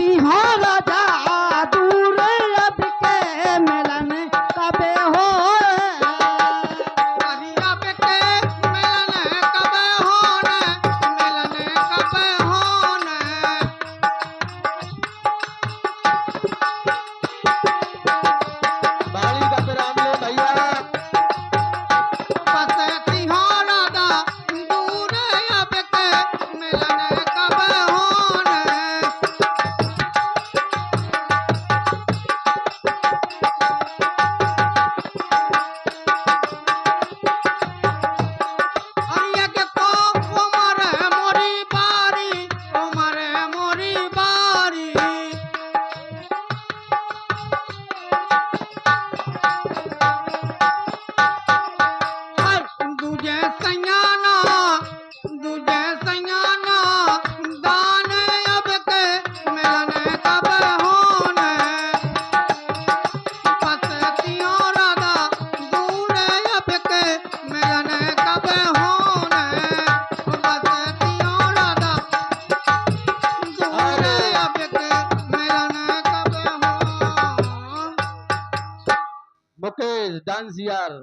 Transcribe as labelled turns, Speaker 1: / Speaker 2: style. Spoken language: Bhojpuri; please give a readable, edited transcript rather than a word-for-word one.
Speaker 1: पसती हो राजा दूर अब के मिलन कब हो
Speaker 2: अब के मिलन कब होना मिलन कब होना
Speaker 3: बाली का राम ले भैया
Speaker 2: पसती हो राजा दूर अब के मिलन कब होना अरिया के को उमर मोरी बारी उमर मोरी बारी दूजे सयाना दान अब के मिलन कब होना पसतियों राधा दूर अब के मिलन कब होना पसतियों राधा दूर अब के मिलन कब होना
Speaker 3: मुकेश डांस यार